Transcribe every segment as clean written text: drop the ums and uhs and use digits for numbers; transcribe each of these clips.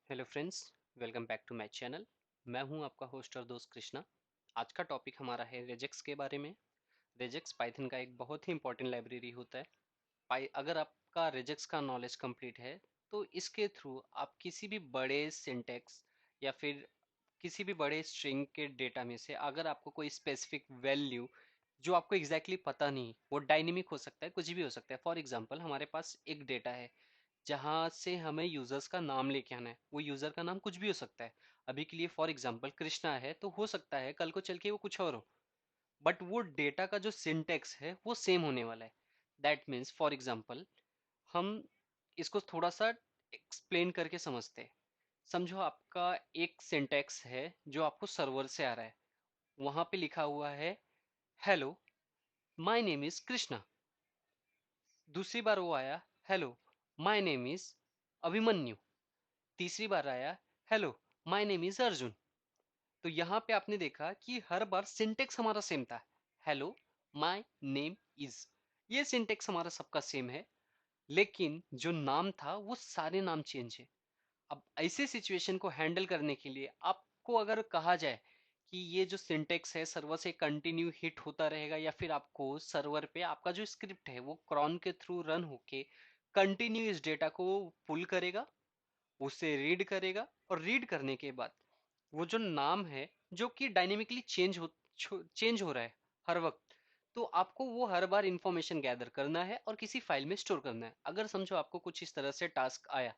Hello friends, welcome back to my channel. मैं हूं आपका होस्ट और दोस्त कृष्णा। आज का टॉपिक हमारा है रेजेक्स के बारे में। रेजेक्स पाइथन का एक बहुत ही इंपॉर्टेंट लाइब्रेरी होता है। अगर आपका रेजेक्स का नॉलेज कंप्लीट है तो इसके थ्रू आप किसी भी बड़े सिंटेक्स या फिर किसी भी बड़े स्ट्रिंग के डेटा में से अगर आपको कोई स्पेसिफिक वैल्यू जो आपको एग्जैक्टली exactly पता नहीं, वो डायनेमिक हो सकता है, कुछ भी हो सकता है। फॉर एग्जांपल हमारे पास एक डेटा है जहाँ से हमें यूजर्स का नाम लेके आना है। वो यूजर का नाम कुछ भी हो सकता है। अभी के लिए फॉर एग्जांपल कृष्णा है, तो हो सकता है कल को चल के वो कुछ और हो, बट वो डेटा का जो सिंटेक्स है वो सेम होने वाला है। दैट मीन्स फॉर एग्जांपल हम इसको थोड़ा सा एक्सप्लेन करके समझते हैं। समझो आपका एक सिंटेक्स है जो आपको सर्वर से आ रहा है। वहां पे लिखा हुआ है hello my name is Krishna. दूसरी बार वो आया hello my name is Abhimanyu. तीसरी बार आया hello my name is Arjun. तो यहाँ पे आपने देखा कि हर बार सिंटेक्स हमारा सेम था। हेलो माय नेम इज, ये सिंटेक्स हमारा सबका सेम है, लेकिन जो नाम था वो सारे नाम चेंज है। अब ऐसे सिचुएशन को हैंडल करने के लिए आपको अगर कहा जाए कि ये जो सिंटेक्स है सर्वर से कंटिन्यू हिट होता रहेगा, या फिर आपको सर्वर पे आपका जो स्क्रिप्ट है वो क्रॉन के थ्रू रन होके कंटिन्यू इस डेटा को पुल करेगा, उसे रीड करेगा, और रीड करने के बाद वो जो नाम है जो कि डायनेमिकली चेंज हो रहा है हर वक्त, तो आपको वो हर बार इंफॉर्मेशन गैदर करना है और किसी फाइल में स्टोर करना है। अगर समझो आपको कुछ इस तरह से टास्क आया,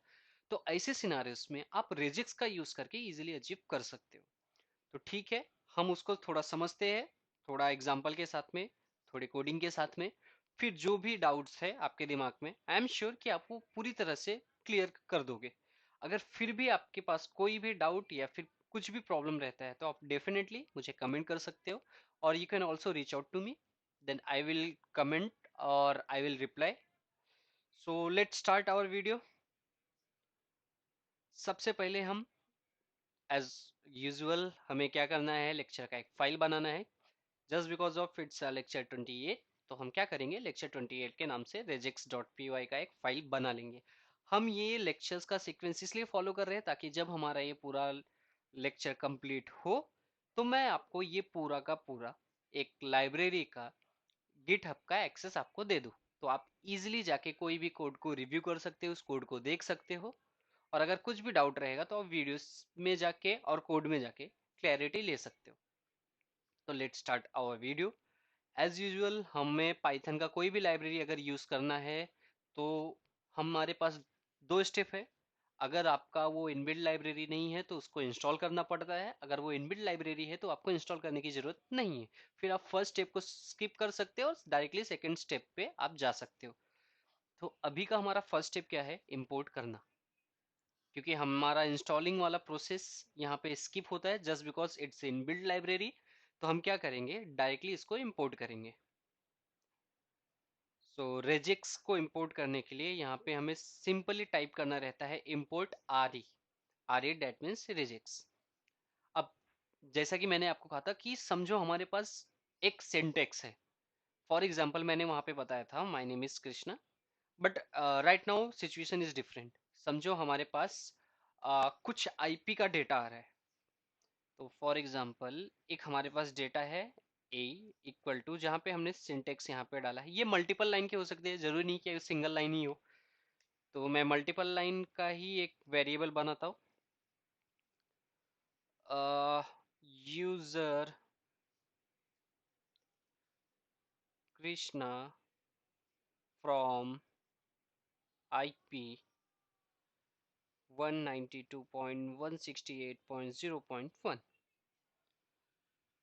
तो ऐसे सिनारियोस में आप रेजिक्स का यूज करके इजीली अचीव कर सकते हो। तो ठीक है, हम उसको थोड़ा समझते हैं, थोड़ा एग्जाम्पल के साथ में, थोड़ी कोडिंग के साथ में। फिर जो भी डाउट्स है आपके दिमाग में, आई एम श्योर कि आप वो पूरी तरह से क्लियर कर दोगे। अगर फिर भी आपके पास कोई भी डाउट या फिर कुछ भी प्रॉब्लम रहता है तो आप डेफिनेटली मुझे कमेंट कर सकते हो, और you can also reach out to me, then I will comment और I will reply. So let start our video. सबसे पहले हम एज यूजुअल हमें क्या करना है, लेक्चर का एक फाइल बनाना है। Just because of its lecture 28, तो हम क्या करेंगे, लेक्चर 28 के नाम से regex.py का एक फाइल बना लेंगे। हम ये लेक्चर्स का सीक्वेंस इसलिए फॉलो कर रहे हैं ताकि जब हमारा ये पूरा लेक्चर कंप्लीट हो तो मैं आपको ये पूरा का पूरा एक लाइब्रेरी का गिटहब का एक्सेस आपको दे दूं। तो आप इजीली जाके कोई भी कोड को रिव्यू कर सकते हो, उस कोड को देख सकते हो, और अगर कुछ भी डाउट रहेगा तो आप वीडियोस में जाके और कोड में जाके क्लैरिटी ले सकते हो। तो let start our video. As usual हमें पाइथन का कोई भी लाइब्रेरी अगर यूज करना है तो हमारे पास दो स्टेप है। अगर आपका वो इनबिल्ट लाइब्रेरी नहीं है तो उसको इंस्टॉल करना पड़ता है, अगर वो इनबिल्ट लाइब्रेरी है तो आपको इंस्टॉल करने की जरूरत नहीं है। फिर आप फर्स्ट स्टेप को स्किप कर सकते हो और डायरेक्टली सेकंड स्टेप पे आप जा सकते हो। तो अभी का हमारा फर्स्ट स्टेप क्या है, इंपोर्ट करना। क्योंकि हमारा इंस्टॉलिंग वाला प्रोसेस यहाँ पे स्किप होता है just because it's inbuilt library. तो हम क्या करेंगे, डायरेक्टली इसको इंपोर्ट करेंगे। सो रेजिक्स को इंपोर्ट करने के लिए यहाँ पे हमें सिंपली टाइप करना रहता है import re। re that means regex. अब जैसा कि मैंने आपको कहा था कि समझो हमारे पास एक सिंटेक्स है। फॉर एग्जाम्पल मैंने वहां पे बताया था my name is Krishna, but right now situation is different. समझो हमारे पास कुछ आईपी का डेटा आ रहा है। तो फॉर एग्जाम्पल एक हमारे पास डेटा है ए इक्वल टू, जहाँ पे हमने सिंटेक्स यहाँ पे डाला है। ये मल्टीपल लाइन के हो सकते हैं, जरूरी नहीं कि सिंगल लाइन ही हो। तो मैं मल्टीपल लाइन का ही एक वेरिएबल बनाता हूँ। User Krishna from IP 192.168.0.1।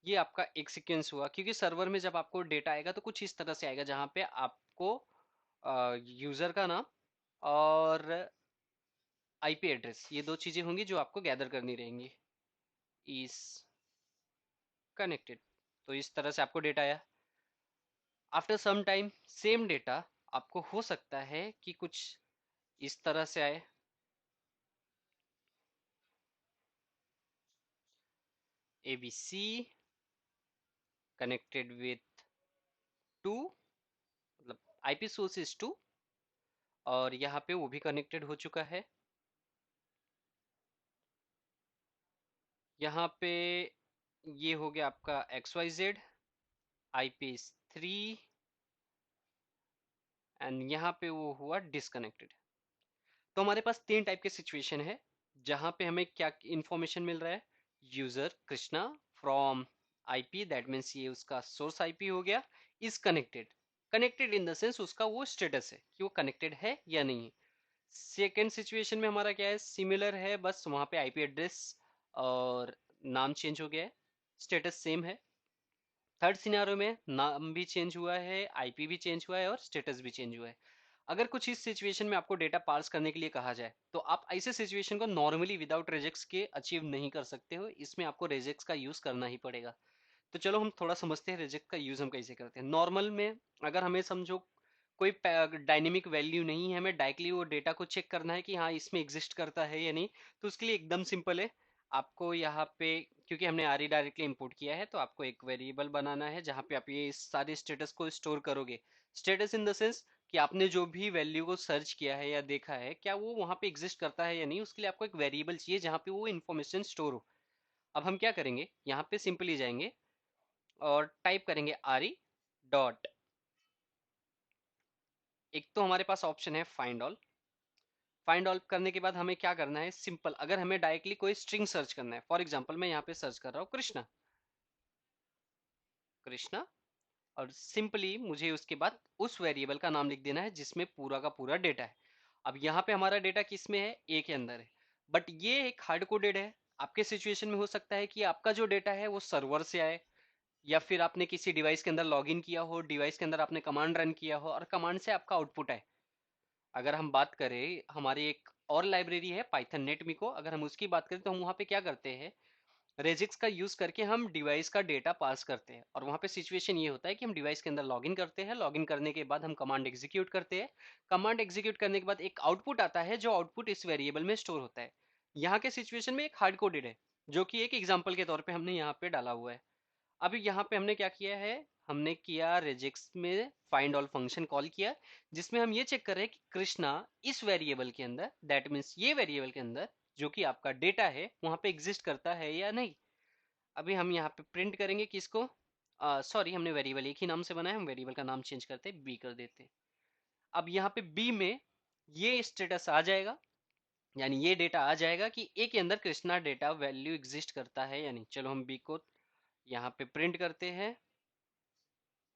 ये आपका एक सीक्वेंस हुआ, क्योंकि सर्वर में जब आपको डेटा आएगा तो कुछ इस तरह से आएगा जहाँ पे आपको यूजर का नाम और आईपी एड्रेस, ये दो चीजें होंगी जो आपको गैदर करनी रहेंगी। इज कनेक्टेड, तो इस तरह से आपको डेटा आया। After some time same data आपको हो सकता है कि कुछ इस तरह से आए। एबीसी कनेक्टेड विथ 2, मतलब आईपी सोर्स इज 2, और यहाँ पे वो भी कनेक्टेड हो चुका है। यहाँ पे ये हो गया आपका XYZ, IP 3, एंड यहाँ पे वो हुआ डिसकनेक्टेड। तो हमारे पास तीन टाइप के सिचुएशन है जहां पे हमें क्या इंफॉर्मेशन मिल रहा है। User Krishna from IP, that means ये उसका सोर्स आईपी हो गया, is connected. Connected in the sense उसका वो स्टेटस है कि वो कनेक्टेड है या नहीं है। सेकेंड सिचुएशन में हमारा क्या है, सिमिलर है, बस वहां पे आईपी एड्रेस और नाम चेंज हो गया है, स्टेटस सेम है। थर्ड सिनेरियो में नाम भी चेंज हुआ है, आईपी भी चेंज हुआ है और स्टेटस भी चेंज हुआ है। अगर कुछ इस सिचुएशन में आपको डेटा पार्स करने के लिए कहा जाए तो आप ऐसे सिचुएशन को नॉर्मली विदाउट रेजेक्स के अचीव नहीं कर सकते हो, इसमें आपको रेजेक्स का यूज करना ही पड़ेगा। तो चलो हम थोड़ा समझते हैं रिजेक्ट का यूज हम कैसे करते हैं। नॉर्मल में अगर हमें समझो कोई डायनेमिक वैल्यू नहीं है, हमें डायरेक्टली वो डेटा को चेक करना है कि हाँ इसमें एग्जिस्ट करता है या नहीं, तो उसके लिए एकदम सिंपल है। आपको यहाँ पे, क्योंकि हमने आर ई डायरेक्टली इंपोर्ट किया है, तो आपको एक वेरिएबल बनाना है जहाँ पे आप ये सारे स्टेटस को स्टोर करोगे। स्टेटस इन द सेंस कि आपने जो भी वैल्यू को सर्च किया है या देखा है, क्या वो वहाँ पे एग्जिस्ट करता है या नहीं, उसके लिए आपको एक वेरिएबल चाहिए जहाँ पे वो इन्फॉर्मेशन स्टोर हो। अब हम क्या करेंगे, यहाँ पे सिंपली जाएंगे और टाइप करेंगे आर ई डॉट, एक तो हमारे पास ऑप्शन है फाइंड ऑल। फाइंड ऑल करने के बाद हमें क्या करना है, सिंपल, अगर हमें डायरेक्टली कोई स्ट्रिंग सर्च करना है, फॉर एग्जांपल मैं यहाँ पे सर्च कर रहा हूँ कृष्णा, कृष्णा, और सिंपली मुझे उसके बाद उस वेरिएबल का नाम लिख देना है जिसमें पूरा का पूरा डेटा है। अब यहाँ पे हमारा डेटा किस में है, ए के अंदर है, बट ये एक हार्ड कोडेड है। आपके सिचुएशन में हो सकता है कि आपका जो डेटा है वो सर्वर से आए, या फिर आपने किसी डिवाइस के अंदर लॉग इन किया हो, डिवाइस के अंदर आपने कमांड रन किया हो और कमांड से आपका आउटपुट आए। अगर हम बात करें, हमारी एक और लाइब्रेरी है पाइथन नेटमिको, अगर हम उसकी बात करें तो हम वहाँ पे क्या करते हैं, रेजिक्स का यूज करके हम डिवाइस का डेटा पास करते हैं। और वहाँ पे सिचुएशन ये होता है कि हम डिवाइस के अंदर लॉगिन करते हैं, लॉगिन करने के बाद हम कमांड एग्जीक्यूट करते हैं, कमांड एग्जीक्यूट करने के बाद एक आउटपुट आता है, जो आउटपुट इस वेरिएबल में स्टोर होता है। यहाँ के सिचुएशन में एक हार्ड कोडेड है, जो कि एक एग्जाम्पल के तौर पे हमने यहाँ पे डाला हुआ है। अभी यहाँ पे हमने क्या किया है, हमने किया रेजेक्स में फाइंड ऑल फंक्शन कॉल किया, जिसमें हम ये चेक कर रहे हैं कि कृष्णा इस वेरिएबल के अंदर, दैट मीन्स ये वेरिएबल के अंदर जो कि आपका डेटा है वहां पे एग्जिस्ट करता है या नहीं। अभी हम यहाँ पे प्रिंट करेंगे किसको, सॉरी हमने वेरिएबल एक ही नाम से बनाया, हम वेरिएबल का नाम चेंज करते हैं, बी कर देते हैं। अब यहाँ पे बी में ये स्टेटस आ जाएगा, यानी ये डेटा आ जाएगा कि ए के अंदर कृष्णा डेटा वैल्यू एग्जिस्ट करता है या नहीं। चलो हम बी को यहाँ पे प्रिंट करते हैं,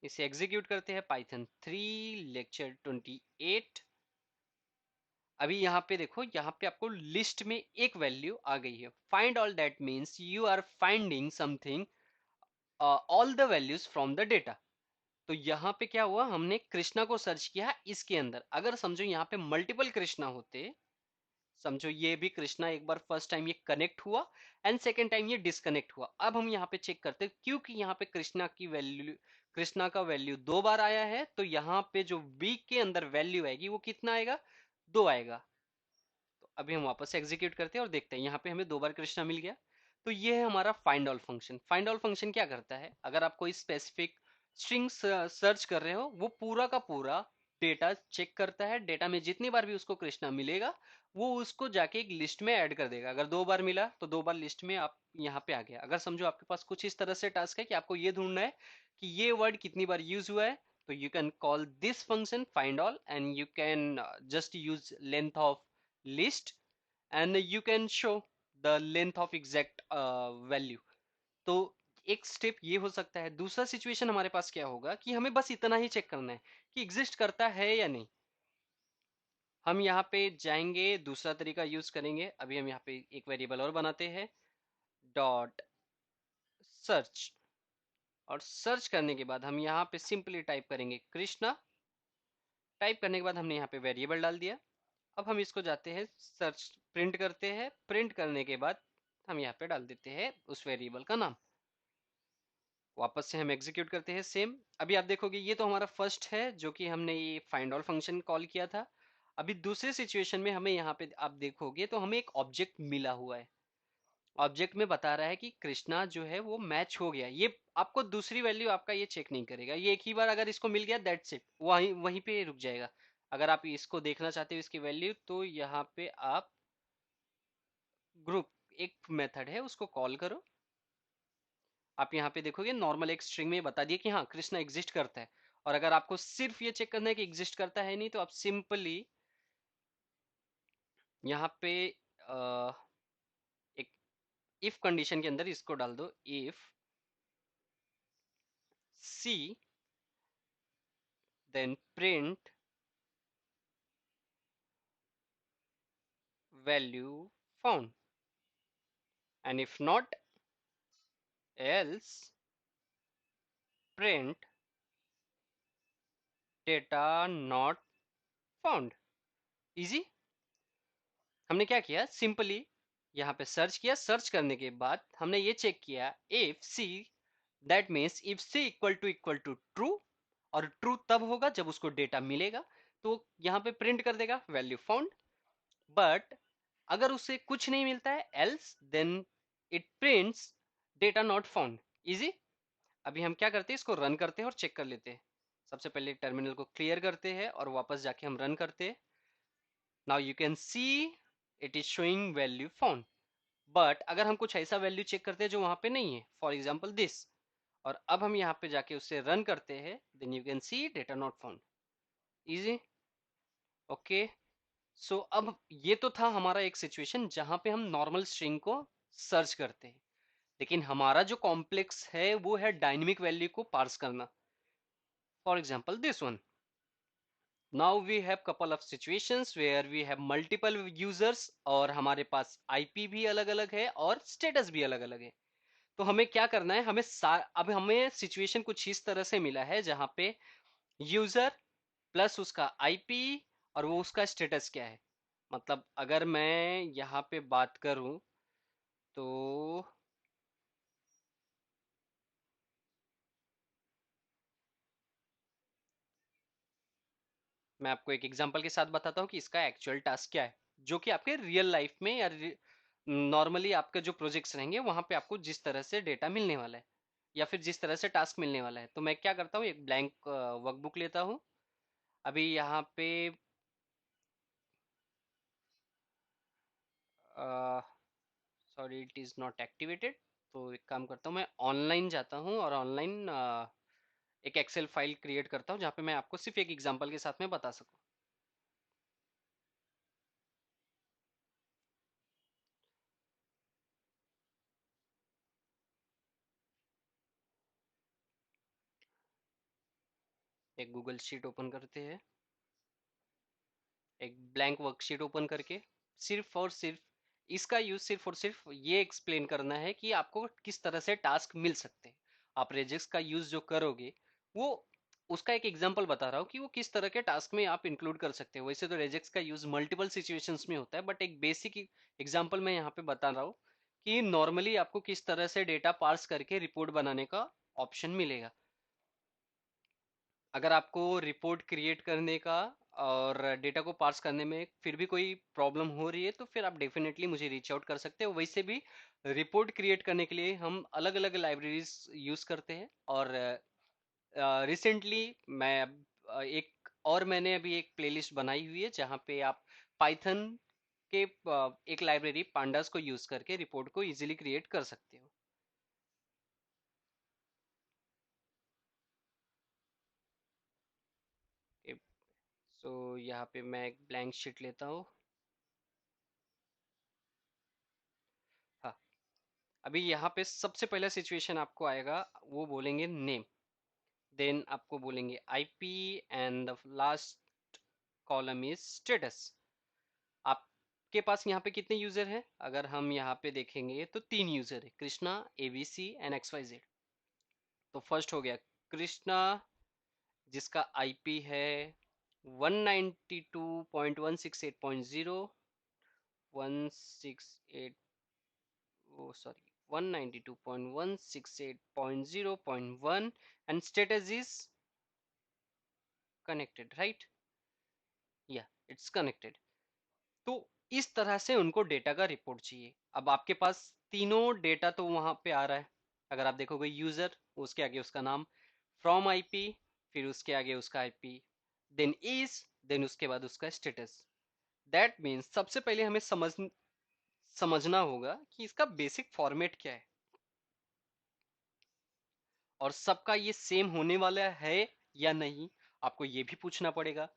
इसे एग्जीक्यूट करते हैं, पाइथन 3 लेक्चर 28। अभी यहाँ पे देखो, यहाँ पे आपको लिस्ट में एक वैल्यू आ गई है। Find all that means you are finding something, all the values from the data. तो यहाँ पे क्या हुआ, हमने कृष्णा को सर्च किया इसके अंदर। अगर समझो यहाँ पे मल्टीपल कृष्णा होते, समझो ये भी कृष्णा एक बार फर्स्ट टाइम ये कनेक्ट हुआ एंड सेकेंड टाइम ये डिसकनेक्ट हुआ, अब हम यहाँ पे चेक करते हैं, क्योंकि यहाँ पे कृष्णा की वैल्यू, कृष्णा का वैल्यू दो बार आया है, तो यहाँ पे जो बी के अंदर वैल्यू आएगी वो कितना आएगा, दो आएगा। तो अभी हम वापस से एग्जीक्यूट करते हैं और देखते हैं, यहाँ पे हमें दो बार कृष्णा मिल गया। तो ये है हमारा find all function. Find all function क्या करता है, अगर आप कोई स्पेसिफिक स्ट्रिंग सर्च कर रहे हो, वो पूरा का पूरा डेटा चेक करता है, डेटा में जितनी बार भी उसको कृष्णा मिलेगा वो उसको जाके एक लिस्ट में ऐड कर देगा। अगर दो बार मिला तो दो बार लिस्ट में आप यहाँ पे आ गया। अगर समझो आपके पास कुछ इस तरह से टास्क है कि आपको ये ढूंढना है कि ये वर्ड कितनी बार यूज हुआ है, तो you can call this function find all and you can just use length of list and you can show the length of exact value। तो एक स्टेप ये हो सकता है। दूसरा सिचुएशन हमारे पास क्या होगा कि हमें बस इतना ही चेक करना है कि एग्जिस्ट करता है या नहीं। हम यहाँ पे जाएंगे, दूसरा तरीका यूज करेंगे। अभी हम यहाँ पे एक वेरिएबल और बनाते हैं, डॉट सर्च, और सर्च करने के बाद हम यहाँ पे सिंपली टाइप करेंगे कृष्णा। टाइप करने के बाद हमने यहाँ पे वेरिएबल डाल दिया। अब हम इसको जाते हैं सर्च, प्रिंट करते हैं, प्रिंट करने के बाद हम यहाँ पे डाल देते हैं उस वेरिएबल का नाम। वापस से हम एग्जीक्यूट करते हैं सेम। अभी आप देखोगे ये तो हमारा फर्स्ट है जो कि हमने ये फाइंड ऑल फंक्शन कॉल किया था। अभी दूसरे सिचुएशन में हमें यहाँ पे आप देखोगे तो हमें एक ऑब्जेक्ट मिला हुआ है। ऑब्जेक्ट में बता रहा है कि कृष्णा जो है वो मैच हो गया। ये आपको दूसरी वैल्यू आपका ये चेक नहीं करेगा, ये एक ही बार अगर इसको मिल गया दैट्स इट, वहीं वहीं पे रुक जाएगा। अगर आप इसको देखना चाहते हो इसकी वैल्यू, तो यहाँ पे आप ग्रुप एक मेथड है, उसको कॉल करो। आप यहाँ पे देखोगे नॉर्मल एक स्ट्रिंग में बता दिया कि हाँ कृष्णा एग्जिस्ट करता है। और अगर आपको सिर्फ ये चेक करना है कि एग्जिस्ट करता है नहीं, तो आप सिंपली यहाँ पे अ, एक इफ कंडीशन के अंदर इसको डाल दो, if c then print value found, and if not else print data not found। Easy. हमने क्या किया, सिंपली यहाँ पे सर्च किया, सर्च करने के बाद हमने ये चेक किया if c, that means if c equal to true, और ट्रू तब होगा जब उसको डेटा मिलेगा, तो यहाँ पे प्रिंट कर देगा वैल्यू फाउंड। बट अगर उसे कुछ नहीं मिलता है else, then it prints data not found. Easy. अभी हम क्या करते हैं, इसको रन करते हैं और चेक कर लेते हैं। सबसे पहले टर्मिनल को क्लियर करते हैं और वापस जाके हम रन करते हैं। Now you can see it is showing value found. But अगर हम कुछ ऐसा वैल्यू चेक करते हैं जो वहां पे नहीं है, फॉर एग्जाम्पल दिस, और अब हम यहाँ पे जाके उससे रन करते हैं, then you can see data not found. Easy. Okay. So अब ये तो था हमारा एक सिचुएशन जहां पे हम नॉर्मल स्ट्रिंग को सर्च करते हैं, लेकिन हमारा जो कॉम्प्लेक्स है वो है डायनेमिक वैल्यू को पार्स करना। For example this one, now we have couple of situations where we have multiple users और हमारे पास आईपी भी अलग अलग है और स्टेटस भी अलग अलग है। तो हमें क्या करना है, अब हमें सिचुएशन कुछ इस तरह से मिला है जहां पे यूजर प्लस उसका आईपी और वो उसका स्टेटस क्या है। मतलब अगर मैं यहाँ पे बात करूं तो मैं आपको एक एग्जांपल के साथ बताता हूँ कि इसका एक्चुअल टास्क क्या है, जो कि आपके रियल लाइफ में या नॉर्मली आपके जो प्रोजेक्ट्स रहेंगे वहां पे आपको जिस तरह से डेटा मिलने वाला है या फिर जिस तरह से टास्क मिलने वाला है। तो मैं क्या करता हूँ, एक ब्लैंक वर्कबुक लेता हूँ। अभी यहाँ पे sorry it is not activated. तो एक काम करता हूँ, मैं ऑनलाइन जाता हूँ और ऑनलाइन एक एक्सेल फाइल क्रिएट करता हूँ जहाँ पे मैं आपको सिर्फ एक एग्जांपल के साथ में बता सकूँ। एक गूगल शीट ओपन करते हैं, एक ब्लैंक वर्कशीट ओपन करके सिर्फ और सिर्फ इसका यूज सिर्फ और सिर्फ ये एक्सप्लेन करना है कि आपको किस तरह से टास्क मिल सकते हैं। आप रेजेक्स का यूज जो करोगे वो उसका एक एग्जांपल बता रहा हूँ कि वो किस तरह के टास्क में आप इंक्लूड कर सकते हो। वैसे तो रेजेक्स का यूज मल्टीपल सिचुएशंस में होता है, बट एक बेसिक एग्जांपल मैं यहाँ पे बता रहा हूँ कि नॉर्मली आपको किस तरह से डेटा पार्स करके रिपोर्ट बनाने का ऑप्शन मिलेगा। अगर आपको रिपोर्ट क्रिएट करने का और डेटा को पार्स करने में फिर भी कोई प्रॉब्लम हो रही है, तो फिर आप डेफिनेटली मुझे रीच आउट कर सकते हो। वैसे भी रिपोर्ट क्रिएट करने के लिए हम अलग अलग लाइब्रेरीज यूज करते हैं। और रिसेंटली मैं मैंने अभी एक प्लेलिस्ट बनाई हुई है जहाँ पे आप पाइथन के एक लाइब्रेरी पांडास को यूज करके रिपोर्ट को इजीली क्रिएट कर सकते हो। सो यहाँ पे मैं एक ब्लैंक शीट लेता हूँ। हाँ। अभी यहाँ पे सबसे पहला सिचुएशन आपको आएगा, वो बोलेंगे नेम, देन आपको बोलेंगे IP, and the last column is status. आपके पास यहाँ पे कितने यूजर हैं, अगर हम यहाँ पे देखेंगे तो 3 यूजर है, कृष्णा, एबीसी एंड XYZ। तो फर्स्ट हो गया कृष्णा, जिसका आईपी है 192.168.0, 168, oh sorry 192.168.0.1, and status is connected, right? या इट्स कनेक्टेड। तो इस तरह से उनको डेटा का रिपोर्ट चाहिए। अब आपके पास तीनों डेटा तो वहां पे आ रहा है। अगर आप देखोगे यूजर, उसके आगे उसका नाम, फ्रॉम आईपी, फिर उसके आगे उसका आईपी, देन इज, देन उसके बाद उसका स्टेटस। दैट मीन्स सबसे पहले हमें समझना होगा कि इसका बेसिक फॉर्मेट क्या है और सबका ये सेम होने वाला है या नहीं, आपको ये भी पूछना पड़ेगा।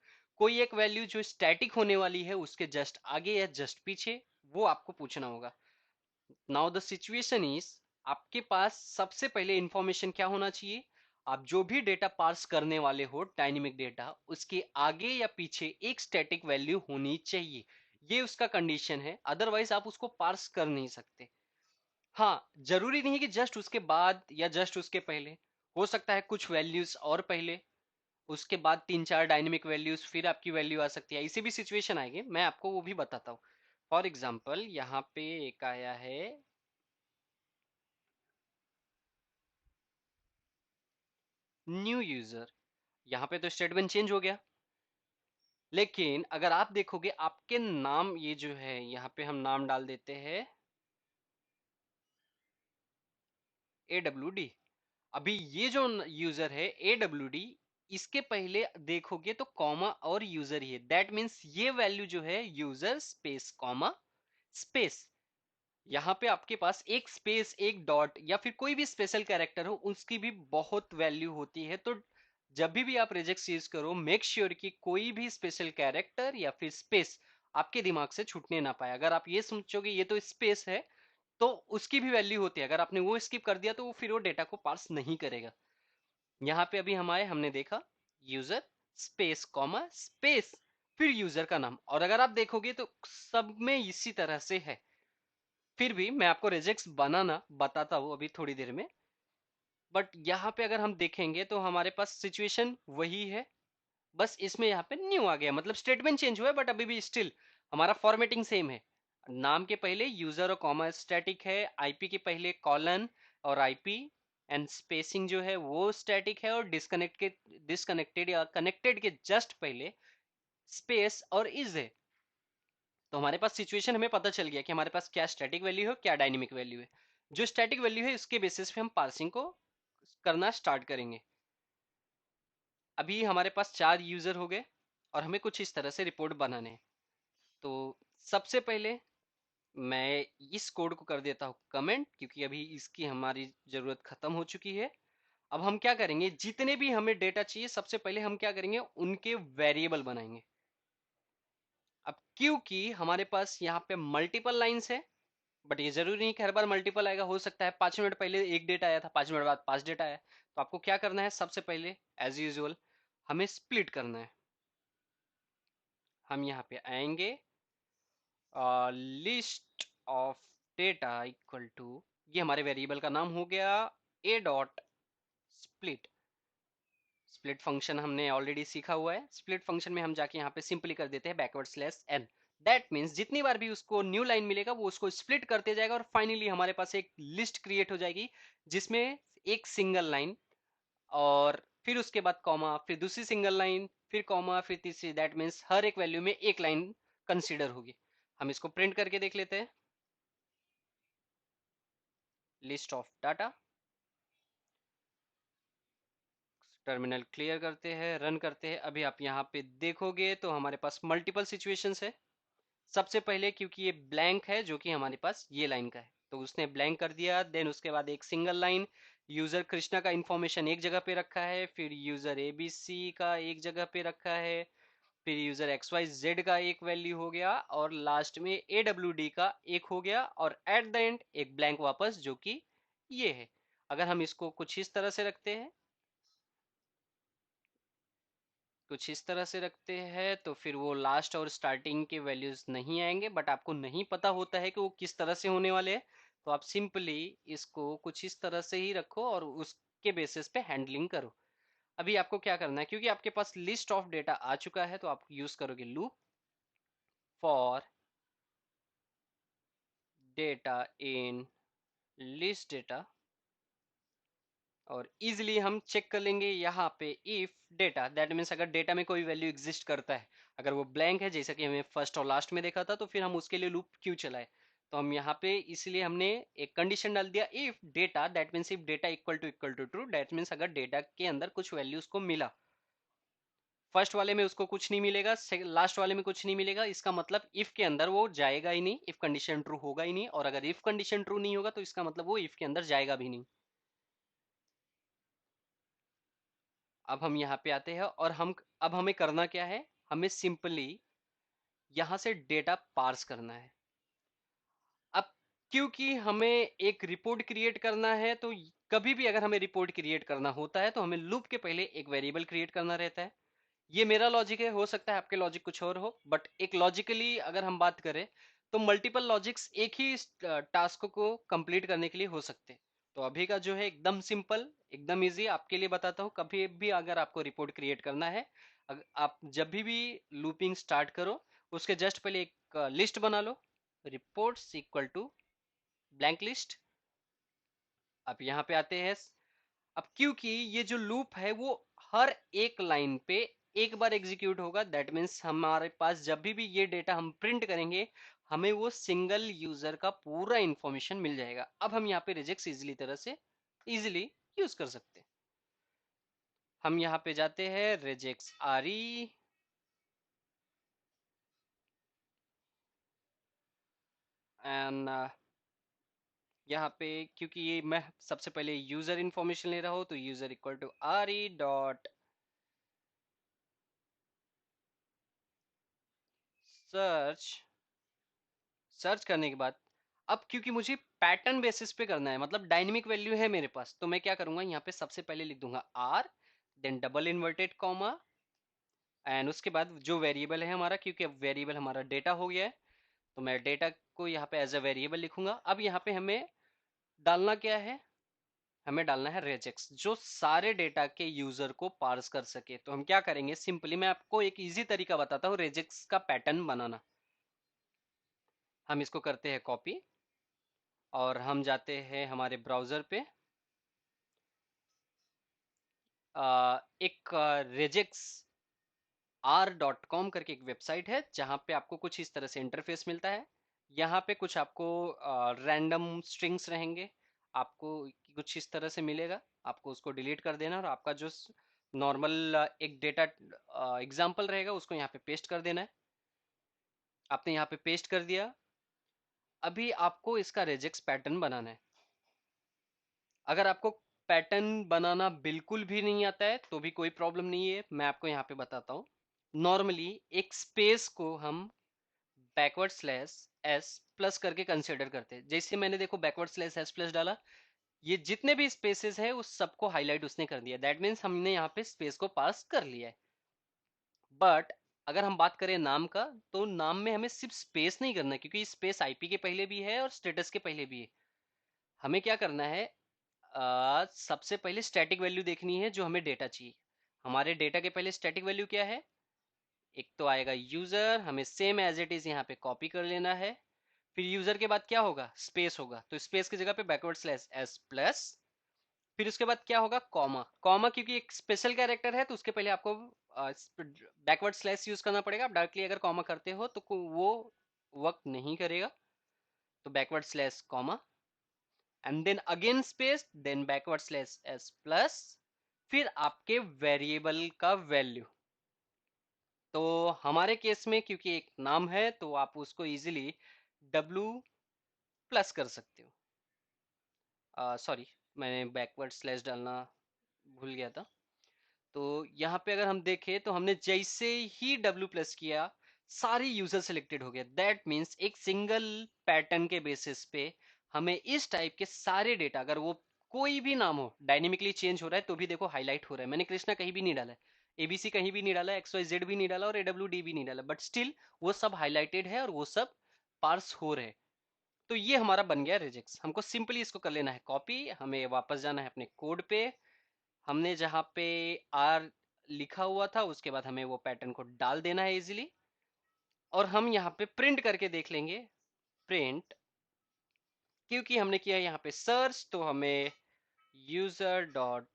कोई एक वैल्यू जो स्टैटिक होने वाली है उसके जस्ट आगे या जस्ट पीछे, वो आपको पूछना होगा। नाउ द सिचुएशन इज, आपके पास सबसे पहले इंफॉर्मेशन क्या होना चाहिए? आप जो भी डेटा पार्स करने वाले हो डायनेमिक डेटा, उसके आगे या पीछे एक स्टैटिक वैल्यू होनी चाहिए। ये उसका कंडीशन है, अदरवाइज आप उसको पार्स कर नहीं सकते। हाँ, जरूरी नहीं कि जस्ट उसके बाद या जस्ट उसके पहले, हो सकता है कुछ वैल्यूज और पहले, उसके बाद तीन चार डायनेमिक वैल्यूज, फिर आपकी वैल्यू आ सकती है। इसी भी सिचुएशन आएगी, मैं आपको वो भी बताता हूँ। फॉर एग्जाम्पल यहाँ पे एक आया है न्यू यूजर, यहाँ पे तो स्टेटमेंट चेंज हो गया। लेकिन अगर आप देखोगे आपके नाम, ये जो है यहाँ पे हम नाम डाल देते हैं AWD। अभी ये जो यूजर है AWD, इसके पहले देखोगे तो कॉमा और यूजर ही है। दैट मीन्स ये वैल्यू जो है यूजर स्पेस कॉमा स्पेस, यहाँ पे आपके पास एक स्पेस एक डॉट या फिर कोई भी स्पेशल कैरेक्टर हो उसकी भी बहुत वैल्यू होती है। तो जब भी आप रेजेक्स यूज करो, मेक श्योर कि कोई भी स्पेशल कैरेक्टर या फिर स्पेस आपके दिमाग से छूटने ना पाए। अगर आप ये सोचोगे ये तो स्पेस है, तो उसकी भी वैल्यू होती है। अगर आपने वो स्किप कर दिया तो वो फिर वो डेटा को पार्स नहीं करेगा। यहाँ पे अभी हमारे हमने देखा यूजर स्पेस कॉमा स्पेस फिर यूजर का नाम, और अगर आप देखोगे तो सब में इसी तरह से है। फिर भी मैं आपको रेजेक्स बनाना बताता हूँ अभी थोड़ी देर में। बट यहाँ पे अगर हम देखेंगे तो हमारे पास सिचुएशन वही है, बस इसमें यहाँ पे न्यू आ गया, मतलब स्टेटमेंट चेंज हुआ है बट अभी भी स्टिल हमारा फॉर्मेटिंग सेम है। नाम के पहले यूजर और कॉमा स्टैटिक है, आईपी के पहले कॉलन और आईपी, एंड स्पेसिंग जो है वो स्टैटिक है, और डिस्कनेक्टेड या कनेक्टेड के जस्ट पहले स्पेस और इज है। तो हमारे पास सिचुएशन हमें पता चल गया कि हमारे पास क्या स्टैटिक वैल्यू है क्या डायनेमिक वैल्यू है। जो स्टैटिक वैल्यू है उसके बेसिस पे हम पार्सिंग को करना स्टार्ट करेंगे। अभी हमारे पास चार यूजर हो गए और हमें कुछ इस तरह से रिपोर्ट बनाने हैं। तो सबसे पहले मैं इस कोड को कर देता हूँ कमेंट, क्योंकि अभी इसकी हमारी जरूरत खत्म हो चुकी है। अब हम क्या करेंगे, जितने भी हमें डेटा चाहिए सबसे पहले हम क्या करेंगे, उनके वेरिएबल बनाएंगे। अब क्योंकि हमारे पास यहाँ पे मल्टीपल लाइंस है, बट ये जरूरी नहीं कि हर बार मल्टीपल आएगा, हो सकता है 5 मिनट पहले एक डेटा आया था, 5 मिनट बाद 5 डेटा आया। तो आपको क्या करना है, सबसे पहले एज यूजुअल हमें स्प्लिट करना है। हम यहाँ पे आएंगे, list of data equal to, ये हमारे वेरिएबल का नाम हो गया a dot split. Split function हमने ऑलरेडी सीखा हुआ है। स्प्लिट फंक्शन में हम जाके यहाँ पे सिंपली कर देते हैं backward slash n. That means जितनी बार भी उसको न्यू लाइन मिलेगा वो उसको स्प्लिट करते जाएगा, और फाइनली हमारे पास एक लिस्ट क्रिएट हो जाएगी जिसमें एक सिंगल लाइन, और फिर उसके बाद कॉमा, फिर दूसरी सिंगल लाइन, फिर कॉमा, फिर तीसरी। दैट मीन्स हर एक वैल्यू में एक लाइन कंसीडर होगी। हम इसको प्रिंट करके देख लेते हैं। List of data, terminal clear करते हैं, रन करते हैं। अभी आप यहाँ पे देखोगे तो हमारे पास मल्टीपल सिचुएशंस है। सबसे पहले क्योंकि ये ब्लैंक है जो कि हमारे पास ये लाइन का है, तो उसने ब्लैंक कर दिया। देन उसके बाद एक सिंगल लाइन, यूजर कृष्णा का इंफॉर्मेशन एक जगह पे रखा है, फिर यूजर एबीसी का एक जगह पे रखा है, फिर यूजर एक्स वाई जेड का एक वैल्यू हो गया, और लास्ट में AWD का एक हो गया, और एट द एंड एक ब्लैंक वापस जो कि ये है। अगर हम इसको कुछ इस तरह से रखते हैं, कुछ इस तरह से रखते हैं, तो फिर वो लास्ट और स्टार्टिंग के वैल्यूज नहीं आएंगे। बट आपको नहीं पता होता है कि वो किस तरह से होने वाले हैं, तो आप सिंपली इसको कुछ इस तरह से ही रखो और उसके बेसिस पे हैंडलिंग करो। अभी आपको क्या करना है, क्योंकि आपके पास लिस्ट ऑफ डेटा आ चुका है, तो आप यूज करोगे loop for data in list data, और इजिली हम चेक कर लेंगे यहाँ पे इफ डेटा, दैट मीन्स अगर डेटा में कोई वैल्यू एग्जिस्ट करता है, अगर वो ब्लैंक है जैसा कि हमें फर्स्ट और लास्ट में देखा था, तो फिर हम उसके लिए लूप क्यों चलाए। तो हम यहाँ पे इसलिए हमने एक कंडीशन डाल दिया, if data, that means if data equal to true, that means अगर डेटा के अंदर कुछ वैल्यूज को मिला। फर्स्ट वाले में उसको कुछ नहीं मिलेगा, लास्ट वाले में कुछ नहीं मिलेगा, इसका मतलब इफ के अंदर वो जाएगा ही नहीं, इफ कंडीशन ट्रू होगा ही नहीं, और अगर इफ कंडीशन ट्रू नहीं होगा तो इसका मतलब वो इफ के अंदर जाएगा भी नहीं। अब हम यहाँ पे आते हैं और हम अब हमें करना क्या है, हमें सिंपली यहाँ से डेटा पार्स करना है। अब क्योंकि हमें एक रिपोर्ट क्रिएट करना है, तो कभी भी अगर हमें रिपोर्ट क्रिएट करना होता है तो हमें लूप के पहले एक वेरिएबल क्रिएट करना रहता है। ये मेरा लॉजिक है, हो सकता है आपके लॉजिक कुछ और हो, बट एक लॉजिकली अगर हम बात करें तो मल्टीपल लॉजिक्स एक ही टास्क को कंप्लीट करने के लिए हो सकते हैं। तो अभी का जो है एकदम सिंपल, एकदम इजी आपके लिए बताता हूँ। कभी भी अगर आपको रिपोर्ट क्रिएट करना है, आप जब भी लूपिंग स्टार्ट करो उसके जस्ट पहले एक लिस्ट बना लो, reports equal to blank list. अब यहाँ पे आते हैं। अब क्योंकि ये जो लूप है वो हर एक लाइन पे एक बार एग्जीक्यूट होगा, दैट मीन्स हमारे पास जब भी ये डेटा हम प्रिंट करेंगे हमें वो सिंगल यूजर का पूरा इंफॉर्मेशन मिल जाएगा। अब हम यहाँ पे रिजेक्ट्स इजिली तरह से इजिली यूज कर सकते हैं। हम यहाँ पे जाते हैं रिजेक्ट्स आरई, एंड यहाँ पे क्योंकि ये मैं सबसे पहले यूजर इंफॉर्मेशन ले रहा हूँ तो user equal to RE dot search. Search करने के बाद अब क्योंकि मुझे पैटर्न बेसिस पे करना है, मतलब डायनेमिक वैल्यू है मेरे पास, तो मैं क्या करूंगा यहाँ पे सबसे पहले लिख दूंगा R, then double inverted comma, and उसके बाद जो वेरिएबल है हमारा, क्योंकि अब वेरिएबल हमारा डेटा हो गया है तो मैं डेटा को यहाँ पे एज अ वेरिएबल लिखूंगा। अब यहाँ पे हमें डालना क्या है, हमें डालना है रेजेक्स जो सारे डेटा के यूजर को पार्स कर सके। तो हम क्या करेंगे, सिंपली मैं आपको एक इजी तरीका बताता हूँ रेजेक्स का पैटर्न बनाना। हम इसको करते हैं कॉपी और हम जाते हैं हमारे ब्राउजर पे। एक रेजेक्स r.com करके एक वेबसाइट है जहाँ पे आपको कुछ इस तरह से इंटरफेस मिलता है। यहाँ पे कुछ आपको रैंडम स्ट्रिंग्स रहेंगे, आपको कुछ इस तरह से मिलेगा, आपको उसको डिलीट कर देना और आपका जो नॉर्मल एक डेटा एग्जाम्पल रहेगा उसको यहाँ पे पेस्ट कर देना है। आपने यहाँ पे पेस्ट कर दिया। अभी आपको इसका रेजेक्स पैटर्न बनाना है। अगर आपको पैटर्न बनाना बिल्कुल भी नहीं आता है तो भी कोई प्रॉब्लम नहीं है, मैं आपको यहाँ पे बताता हूँ। नॉर्मली एक स्पेस को हम बैकवर्ड स्लैश एस प्लस करके कंसिडर करते हैं। जैसे मैंने देखो बैकवर्ड स्लैश एस प्लस डाला, ये जितने भी स्पेसेस है उस सबको हाईलाइट उसने कर दिया, दैट मीन्स हमने यहाँ पे स्पेस को पास कर लिया है। बट अगर हम बात करें नाम का, तो नाम में हमें सिर्फ स्पेस नहीं करना क्योंकि स्पेस आईपी के पहले भी है और स्टेटस के पहले भी है। हमें क्या करना है, सबसे पहले स्टैटिक वैल्यू देखनी है जो हमें डेटा चाहिए। हमारे डेटा के पहले स्टैटिक वैल्यू क्या है, एक तो आएगा यूजर, हमें सेम एज इट इज यहाँ पे कॉपी कर लेना है। फिर यूजर के बाद क्या होगा, स्पेस होगा, तो स्पेस की जगह पे बैकवर्ड स्लैश एस प्लस। फिर उसके बाद क्या होगा, कॉमा। कॉमा क्योंकि एक स्पेशल कैरेक्टर है तो उसके पहले आपको बैकवर्ड स्लैश यूज करना पड़ेगा। आप डायरेक्टली अगर कॉमा करते हो तो वो वर्क नहीं करेगा, तो backward slash comma and then again space, then backward slash S plus, फिर आपके वेरिएबल का वैल्यू। तो हमारे केस में क्योंकि एक नाम है तो आप उसको इजीली डब्लू प्लस कर सकते हो। सॉरी, मैंने बैकवर्ड स्लैश डालना भूल गया था। तो यहाँ पे अगर हम देखें तो हमने जैसे ही W प्लस किया सारे यूजर सिलेक्टेड हो गया, दैट मीन्स एक सिंगल पैटर्न के बेसिस पे हमें इस टाइप के सारे डेटा, अगर वो कोई भी नाम हो डायनेमिकली चेंज हो रहा है तो भी देखो हाईलाइट हो रहा है। मैंने कृष्णा कहीं भी नहीं डाला है, एबीसी कहीं भी नहीं डाला, एक्स वाई जेड भी नहीं डाला और एडब्ल्यू डी भी नहीं डाला, बट स्टिल वो सब हाईलाइटेड है और वो सब पार्स हो रहे हैं। तो ये हमारा बन गया रिजेक्ट्स। हमको सिंपली इसको कर लेना है कॉपी, हमें वापस जाना है अपने कोड पे। हमने जहाँ पे आर लिखा हुआ था उसके बाद हमें वो पैटर्न को डाल देना है इजीली, और हम यहाँ पे प्रिंट करके देख लेंगे। प्रिंट क्योंकि हमने किया यहाँ पे सर्च तो हमें यूजर डॉट